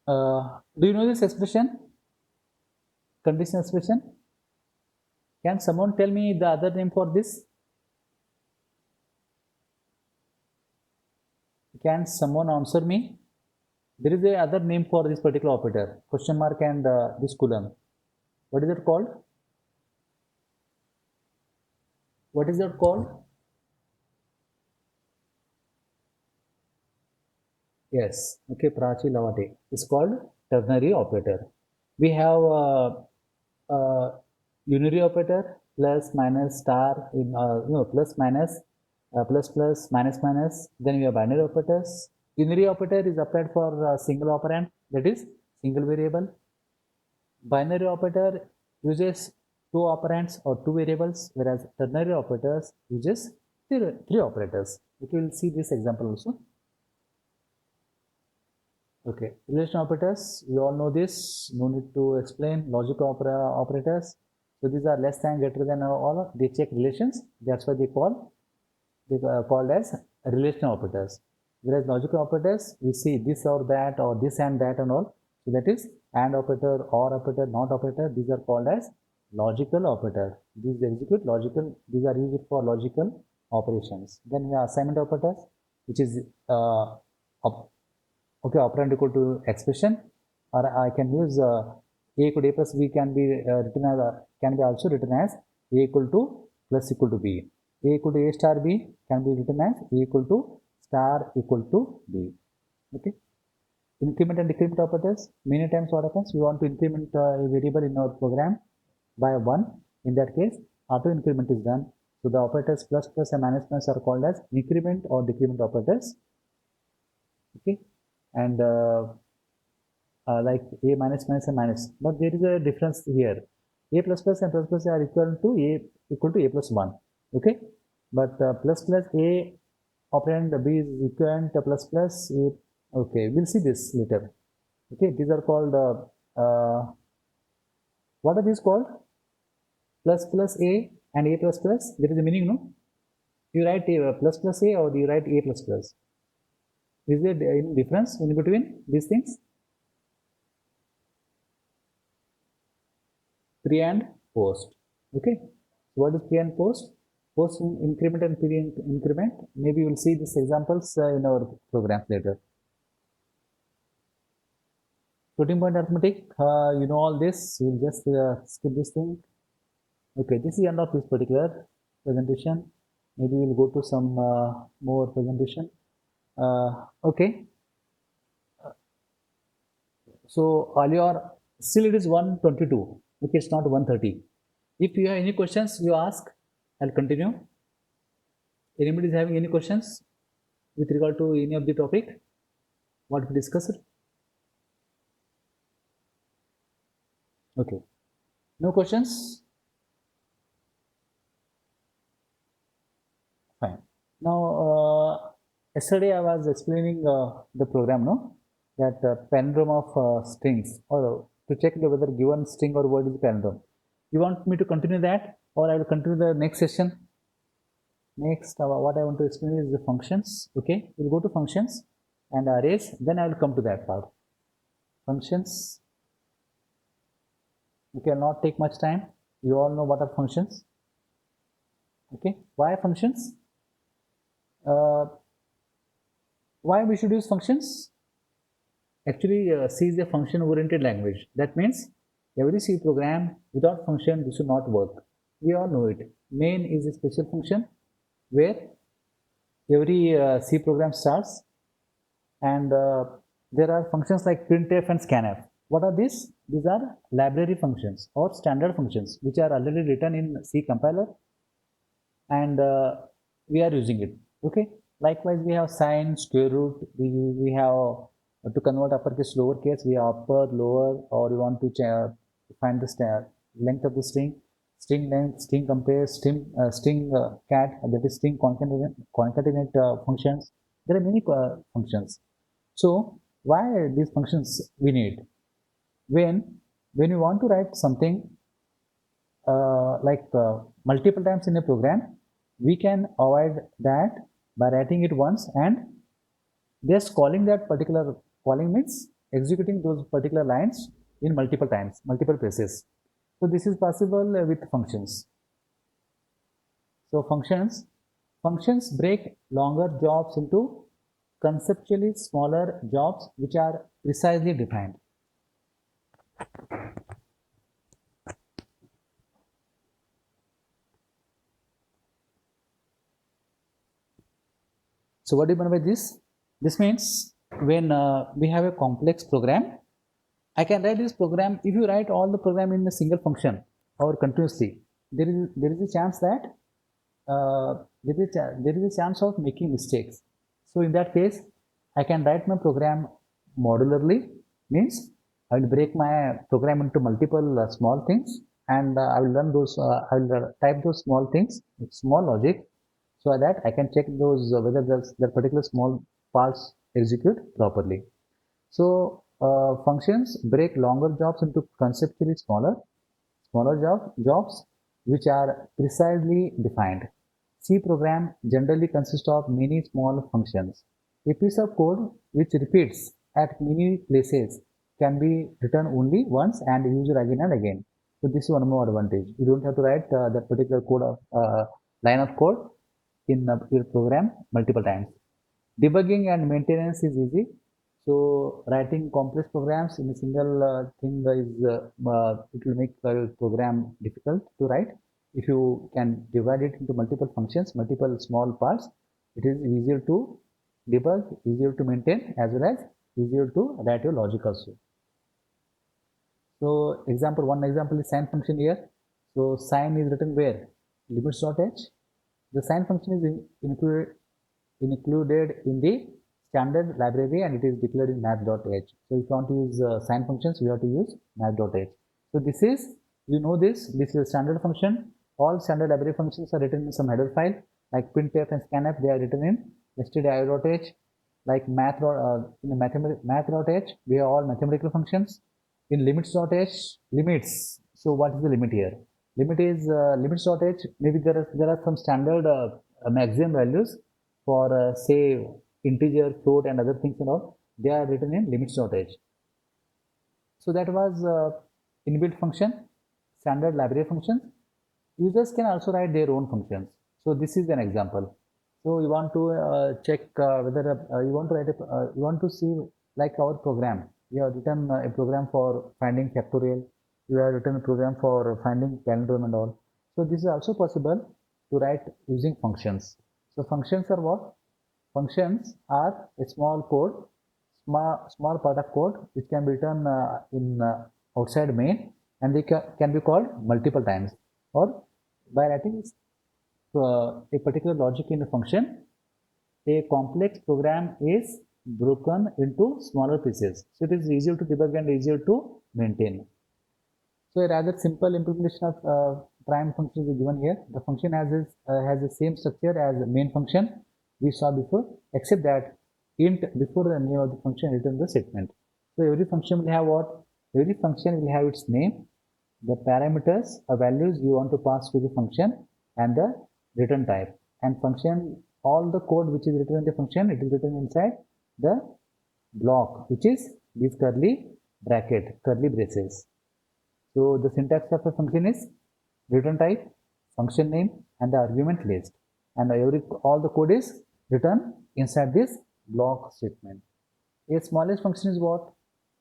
Do you know this expression? Conditional expression? Can someone tell me the other name for this? Can someone answer me? There is a other name for this particular operator, question mark and this colon. What is it called? What is it called? Yes, okay, Prachi Lavate. It's called ternary operator. We have unary operator, plus, minus, star, plus, minus, plus, plus, minus, minus. Then we have binary operators. Unary operator is applied for single operand, that is single variable. Binary operator uses two operands or two variables, whereas ternary operators uses three operators. We will see this example also. Okay, relation operators, we all know this, no need to explain. Logical operators, so these are less than, greater than, all, they check relations, that's why they called as relational operators. Whereas logical operators, we see this or that, or this and that and all, so that is and operator, or operator, not operator, these are called as logical operator. These execute logical, these are used for logical operations. Then we have assignment operators, which is okay, operand equal to expression, or I can use a equal to a plus b can be written as can be also written as a equal to plus equal to b. A equal to a star b can be written as a equal to star equal to b. Okay. Increment and decrement operators. Many times what happens? We want to increment a variable in our program by 1. In that case, auto increment is done. So the operators plus plus and minus minus are called as increment or decrement operators. Okay. And like a minus minus and minus, but there is a difference here. A plus plus and plus plus are equal to a plus 1. Okay, but plus plus a operand b is equivalent to plus plus a. Okay, we'll see this later. Okay, these are called what are these called? Plus plus a and a plus plus. There is a meaning, no? You write a plus plus a or you write a plus plus. Is there any difference in between these things? Pre and post. Okay, what is pre and post? Post increment and pre increment. Maybe we'll see these examples in our programs later. Floating point arithmetic, you know all this. We'll just skip this thing. Okay, this is the end of this particular presentation. Maybe we'll go to some more presentation. Okay. So all your still it is 122. Okay, it's not 130. If you have any questions, you ask. I'll continue. Anybody is having any questions with regard to any of the topic what we discussed? Okay, no questions. Fine. Now, yesterday I was explaining the program, no? That palindrome of strings, or to check whether given string or word is palindrome. You want me to continue that, or I will continue the next session? Next, what I want to explain is the functions. Okay, we'll go to functions and arrays. Then I will come to that part. Functions. Okay, not take much time. You all know what are functions. Okay, why functions? Why we should use functions? Actually, C is a function-oriented language. That means every C program without function this should not work. We all know it. Main is a special function where every C program starts, and there are functions like printf and scanf. What are these? These are library functions or standard functions which are already written in C compiler, and we are using it. Okay. Likewise, we have sine, square root. We have to convert uppercase lowercase. We have upper, lower, or you want to find the length of the string length, string compare, string cat, that is string concatenate functions. There are many functions. So why these functions we need? When you want to write something multiple times in a program, we can avoid that by writing it once and just calling that particular calling means executing those particular lines in multiple times, multiple places. So this is possible with functions. So functions break longer jobs into conceptually smaller jobs which are precisely defined. So what do you mean by this? This means when we have a complex program, I can write this program. If you write all the program in a single function or continuously, there is a chance that there is a chance of making mistakes. So in that case, I can write my program modularly. Means I will break my program into multiple small things, and I will run those. I will type those small things, small logic, so that I can check those whether the particular small parts execute properly. So functions break longer jobs into conceptually smaller jobs which are precisely defined. C program generally consists of many small functions. A piece of code which repeats at many places can be written only once and used again and again. So this is one more advantage. You don't have to write that particular code of line of code in your program multiple times. Debugging and maintenance is easy. So writing complex programs in a single thing is it will make the program difficult to write. If you can divide it into multiple functions, multiple small parts, it is easier to debug, easier to maintain, as well as easier to write your logic also. So one example is sine function here. So sine is written where? Limits.h. The sine function is included in the standard library and it is declared in math.h. So if you want to use sine functions, we have to use math.h. So this is, this is a standard function. All standard library functions are written in some header file like printf and scanf. They are written in stdio.h. Like in math.h, we have all mathematical functions. In limits.h, limits. So what is the limit here? Limit is limits.h. Maybe there are some standard maximum values for say integer, float, and other things and all. They are written in limits.h. So that was inbuilt function, standard library functions. Users can also write their own functions. So this is an example. So you want to check whether you want to write you want to see like our program. We have written a program for finding factorial. We have written a program for finding palindrome and all. So this is also possible to write using functions. So functions are what? Functions are a small code, small part of code which can be written in outside main, and they can be called multiple times, or by writing a particular logic in a function, a complex program is broken into smaller pieces. So it is easier to debug and easier to maintain. So a rather simple implementation of prime function is given here. The function has the same structure as the main function we saw before, except that int before the name of the function return the statement. So every function will have what? Every function will have its name, the parameters or values you want to pass to the function, and the return type. And function, all the code which is written in the function, it is written inside the block, which is this curly braces. So the syntax of a function is return type, function name, and the argument list. And all the code is written inside this block statement. A smallest function is what?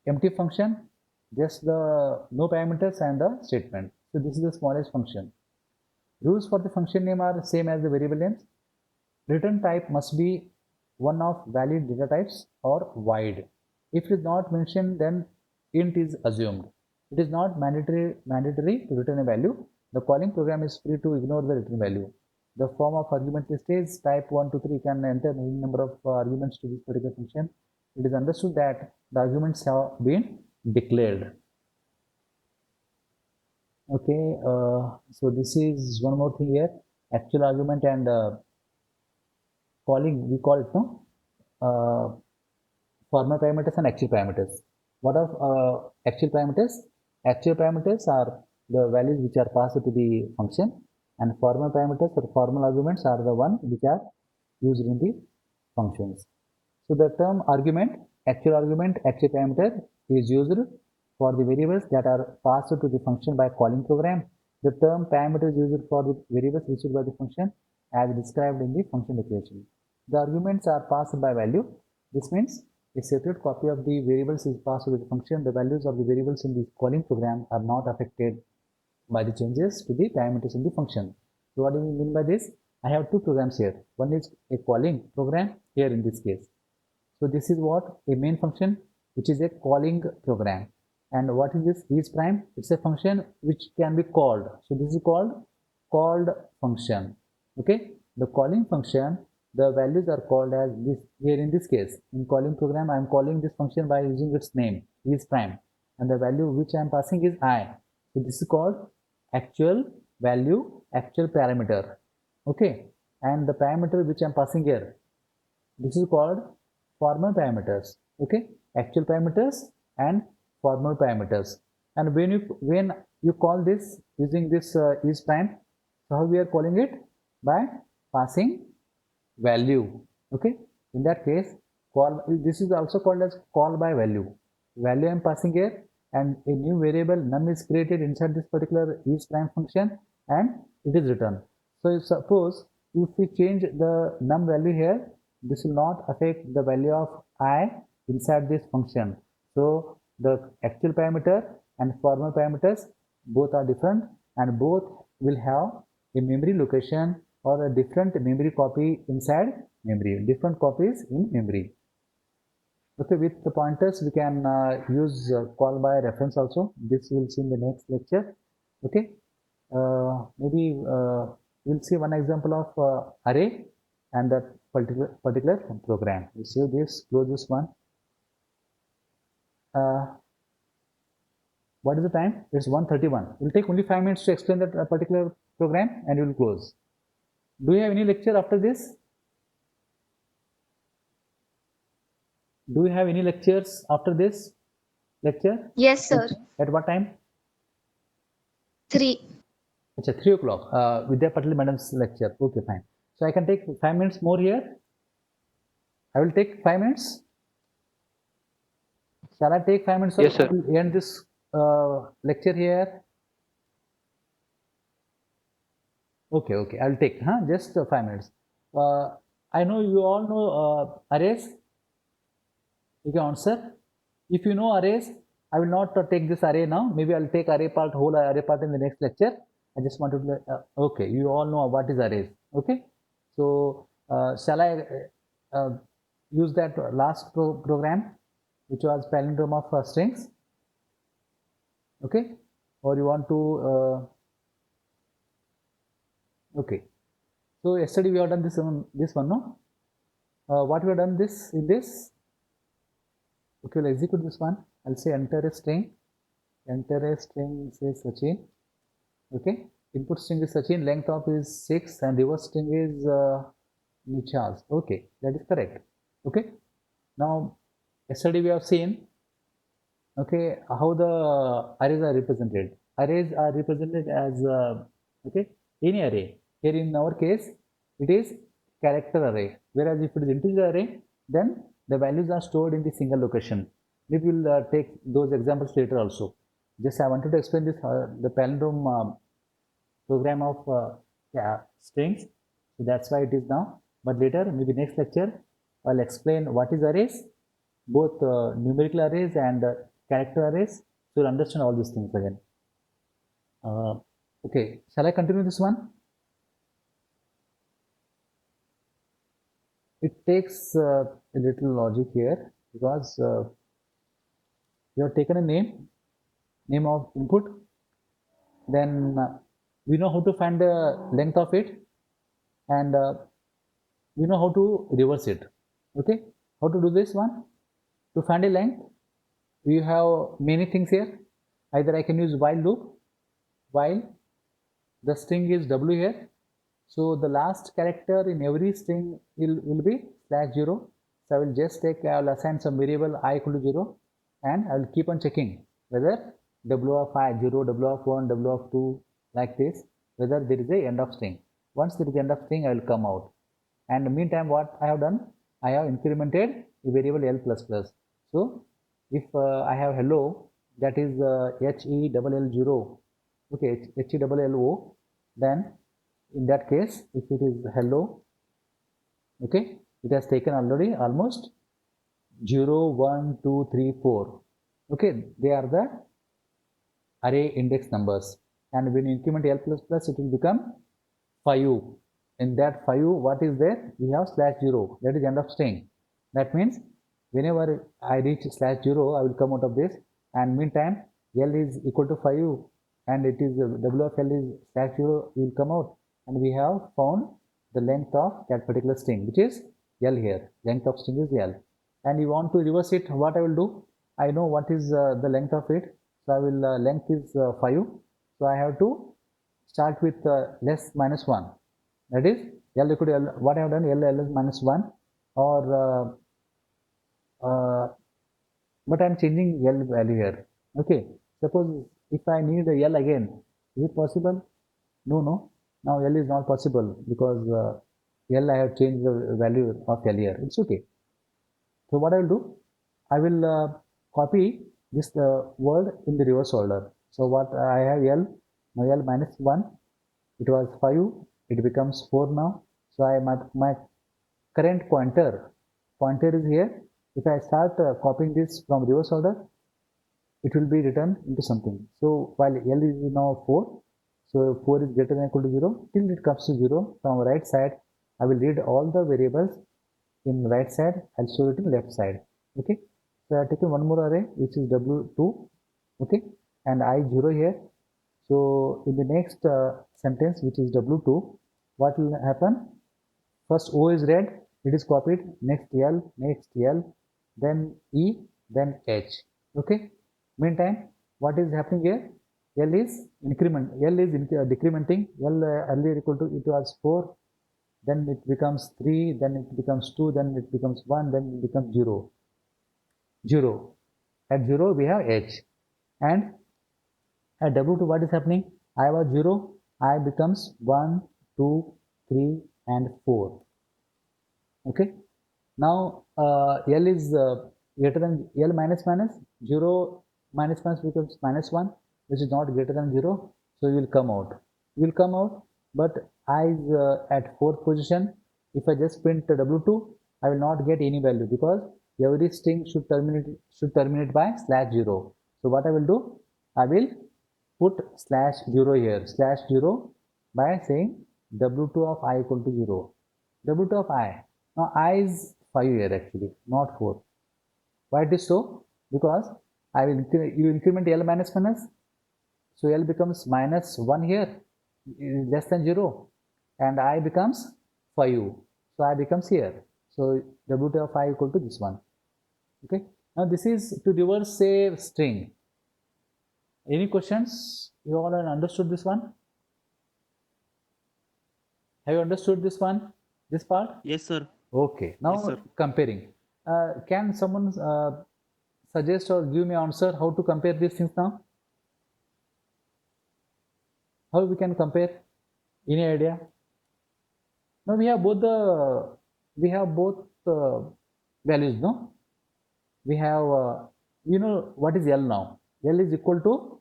Empty function, just the no parameters and the statement. So this is the smallest function. Rules for the function name are same as the variable names. Return type must be one of valid data types or void. If it is not mentioned, then int is assumed. It is not mandatory to return a value. The calling program is free to ignore the return value. The form of argument list is type 1, 2, 3. You can enter any number of arguments to this particular function. It is understood that the arguments have been declared. Okay, so this is one more thing here. Actual argument and calling, we call it formal parameters and actual parameters. What are actual parameters? Actual parameters are the values which are passed to the function, and formal parameters or formal arguments are the ones which are used in the functions. So the term argument actual argument, actual parameter is used for the variables that are passed to the function by calling program. The term parameter is used for the variables received by the function as described in the function declaration. The arguments are passed by value. This means a separate copy of the variables is passed to the function. The values of the variables in the calling program are not affected by the changes to the parameters in the function. So what do we mean by this? I have two programs here. One is a calling program here in this case. So this is what a main function, which is a calling program. And what is this is prime? It's a function which can be called. So this is called function. Okay, the calling function, the values are called as this here in this case. In calling program, I am calling this function by using its name is prime, and the value which I am passing is I. So this is called actual value, actual parameter. Okay, and the parameter which I am passing here, this is called formal parameters. Okay, actual parameters and formal parameters. And when you call this using this is prime, so how we are calling it? By passing value. Okay, in that case, call this is also called as call by value. Value I am passing here, and a new variable num is created inside this particular is prime function, and it is returned. So if suppose if we change the num value here, this will not affect the value of I inside this function. So the actual parameter and formal parameters both are different, and both will have a memory location or a different memory copy inside memory, different copies in memory. Okay, with the pointers we can use call by reference also. This we'll see in the next lecture. Okay, maybe we'll see one example of array and that particular program. We'll save this, close this one. What is the time? It's 1:31. We'll take only 5 minutes to explain that particular program and we'll close. Do you have any lecture after this? Do you have any lectures after this lecture? Yes, sir. At what time? 3. Achha, 3 o'clock. Vidya Patil madam's lecture. Okay, fine. So I can take 5 minutes more here. I will take 5 minutes. Shall I take 5 minutes? Yes, sir. To end this lecture here? Okay, okay. I'll take just 5 minutes. I know you all know arrays. You can answer. If you know arrays, I will not take this array now. Maybe I'll take whole array part in the next lecture. I just wanted to, okay, you all know what is arrays. Okay, so shall I use that last program, which was palindrome of strings? Okay, or you want to? Okay, so yesterday we have done this one, no? What we have done in this? Okay, we'll execute this one. I'll say enter a string. Enter a string says Sachin. Okay, input string is Sachin, length of is 6, and reverse string is Nichaz. Okay, that is correct. Okay, now yesterday we have seen, okay, how the arrays are represented. Arrays are represented as okay, any array. Here in our case, it is character array, whereas if it is integer array, then the values are stored in the single location. Maybe we'll take those examples later also. Just I wanted to explain this the palindrome program of strings. So that's why it is now. But later, maybe next lecture, I'll explain what is arrays, both numerical arrays and character arrays. So you'll understand all these things again. Okay, shall I continue this one? It takes a little logic here because you have taken a name of input, then we know how to find the length of it, and we know how to reverse it. Okay, how to do this one? To find a length, we have many things here. Either I can use while loop, while the string is w here. So the last character in every string will be /0. So I will just take, I will assign some variable I equal to 0, and I will keep on checking whether w of I 0, w of 1, w of 2, like this, whether there is a end of string. Once there is end of string, I will come out. And meantime, what I have done, I have incremented a variable L++. So if I have hello, that is HELL0, okay, HELLO, then in that case, if it is hello, okay, it has taken already almost 0, 1, 2, 3, 4. Okay, they are the array index numbers. And when you increment L plus plus, it will become 5. In that 5, what is there? We have /0. That is end of string. That means whenever I reach /0, I will come out of this. And meantime, L is equal to 5, and it is W of L is /0 will come out. And we have found the length of that particular string, which is L here. Length of string is L. And you want to reverse it, what I will do? I know what is the length of it. So I will length is 5. So I have to start with less minus 1. That is L equal to L. What I have done, L is minus 1, or but I am changing L value here. Okay. Suppose if I need a L again, is it possible? No. Now L is not possible because L I have changed the value of L here. It's okay. So what I will do, I will copy this word in the reverse order. So what I have L, now L minus 1, it was 5, it becomes 4 now. So my current pointer is here. If I start copying this from reverse order, it will be written into something. So while L is now 4, so 4 is greater than or equal to 0, till it comes to 0, from right side, I will read all the variables in right side, I'll show it in left side. Okay. So I have taken one more array, which is W2, okay, and I0 here. So in the next sentence, which is W2, what will happen? First O is read, it is copied, next L, then E, then H. Okay. Meantime, what is happening here? L is decrementing. L earlier equal to, it was 4, then it becomes 3, then it becomes 2, then it becomes 1, then it becomes 0. At 0 we have H, and at W2 what is happening? I was 0, I becomes 1, 2, 3 and 4. Okay. Now L is greater than L minus 0 minus becomes minus 1, which is not greater than 0. So you will come out. But I is at 4th position. If I just print W2, I will not get any value because every string should terminate by /0. So what I will do? I will put /0 here, /0 by saying W2 of I equal to 0. W2 of I. Now I is 5 here actually, not 4. Why it is so? Because you increment L minus, so L becomes minus 1 here, less than 0, and I becomes 5. So I becomes here. So W2 of I equal to this one. Okay. Now this is to reverse a string. Any questions? You all have understood this one? Have you understood this one? This part? Yes, sir. Okay. Now Yes, sir. comparing. Can someone suggest or give me answer how to compare these things now? How we can compare? Any idea? Now we have both values, no? We have you know what is L now? L is equal to,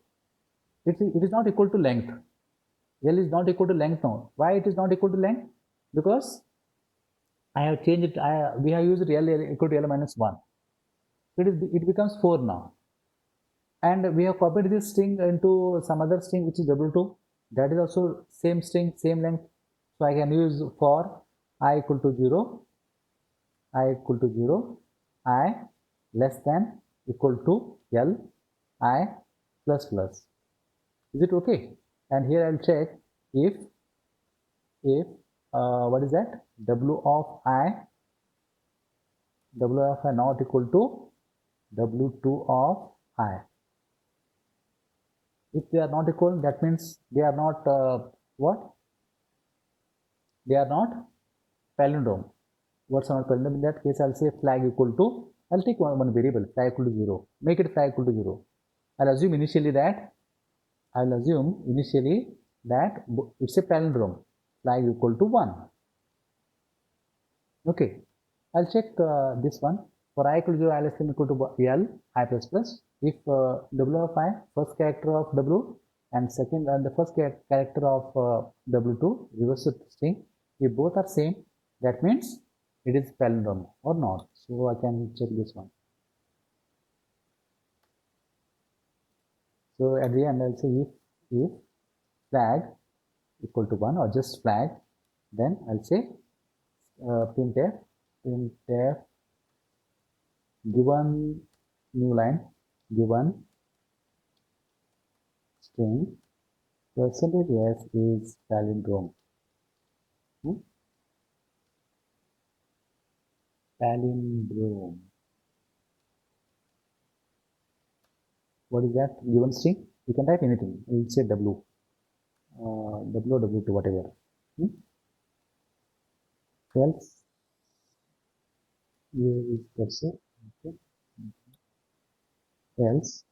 it is not equal to length. L is not equal to length now. Why it is not equal to length? Because I have changed it. We have used L equal to L minus 1. It becomes 4 now. And we have copied this string into some other string which is W2. That is also same string, same length. So I can use for I equal to 0, I less than equal to L, I plus plus. Is it okay? And here I'll check if what is that? W of I not equal to W2 of I. If they are not equal, that means they are not what? They are not palindrome. What's not palindrome? In that case, I'll say flag equal to, I'll take one variable, flag equal to 0. Make it flag equal to 0. I'll assume initially that it's a palindrome, flag equal to 1. Okay. I'll check this one. For I equal to 0, I less than equal to L, I plus plus. If W of I, first character of W and second and the first character of W2, reverse string, if both are same, that means it is palindrome or not. So I can check this one. So at the end, I'll say if flag equal to 1 or just flag, then I'll say printf given new line, given string percentage s is palindrome. Palindrome. What is that? Given string? You can type anything. We'll say W. W or W2, whatever. Else, here is cursor. Okay. Else,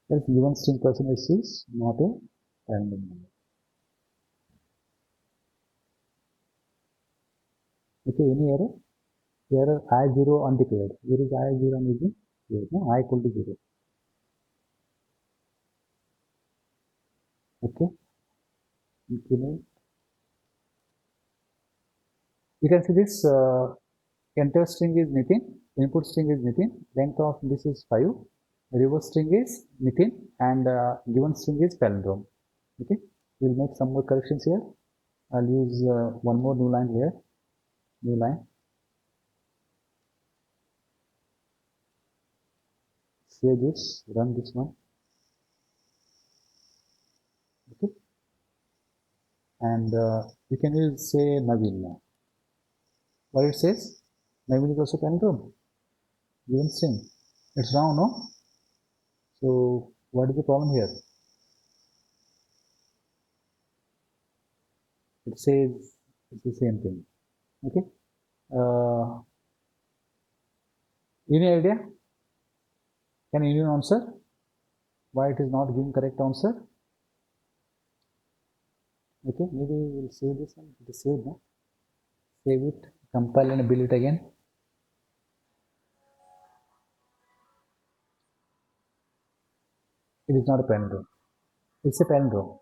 given string percentage is not a palindrome number. Okay, any error? Error I0 undeclared. Where is I0 and is here? No, I equal to 0. Okay. Increment. You can see this enter string is Nitin, input string is Nitin, length of this is 5, reverse string is Nitin, and given string is palindrome. Okay, we'll make some more corrections here. I'll use one more new line here. New line. Save this, run this one. Okay, and you can use say Naveen now. What it says? Naveen is also palindrome. Given string. It's wrong, no? So what is the problem here? It says it's the same thing. Okay. Any idea? Can anyone answer why it is not giving correct answer? Okay, maybe we'll save this one. It is saved now. Save it, compile and build it again. It is not a palindrome. It's a palindrome.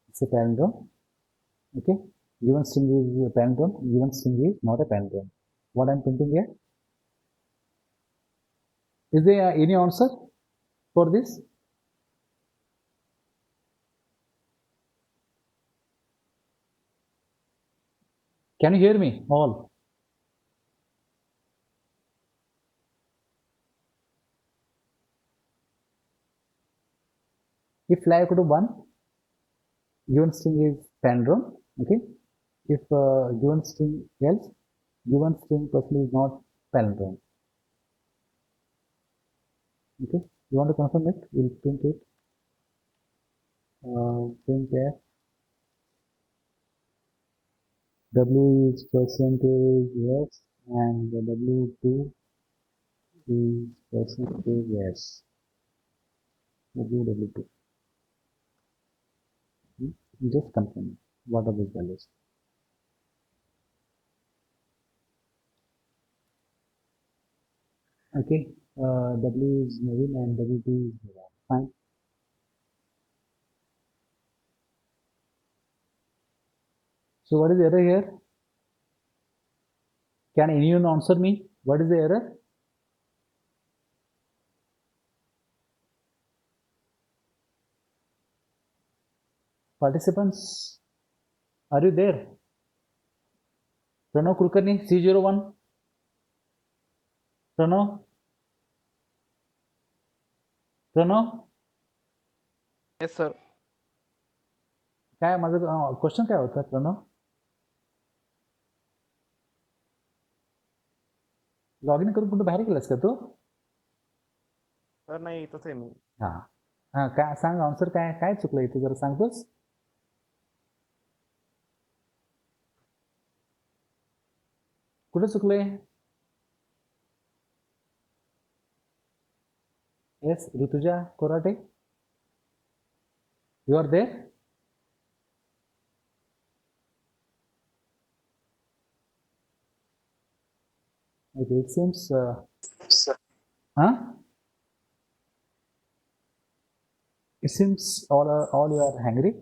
It's a palindrome. Okay, given string is a palindrome. Given string is not a palindrome. What I'm printing here? Is there any answer for this? Can you hear me all? If flag equal to 1, given string is palindrome. Okay, if given string else, given string person is not palindrome. Okay, you want to confirm it? We'll print it. Print there. W is percentage yes, and the W2 is percentage yes. W2. Just confirm what are these values. Okay, W is Naveen and W2 is fine. So what is the error here? Can anyone answer me? What is the error? Participants, are you there? Pranav Kulkarni, C01. Pranav? Pranav? Yes, sir. काय माझं question काय होता Pranav? Log in करून कुठं बाहेर गेलास का तू? सर नाही इथंच आहे मी. हा हा, काय सांग आन्सर काय काय चुकलं इथे जरा सांगतोस? कुठे चुकलंय? Yes, Rutuja Korate. You are there? Okay, it seems. Huh? It seems all you are hungry.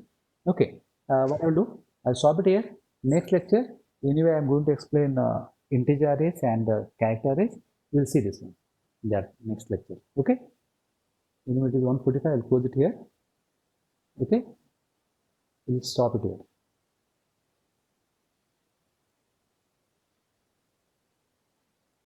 Okay. What I'll do? I'll stop it here. Next lecture. Anyway, I'm going to explain integer arrays and character arrays. We'll see this one. That next lecture. Okay. Anyway, it is 1:45. I'll close it here. Okay. We'll stop it here.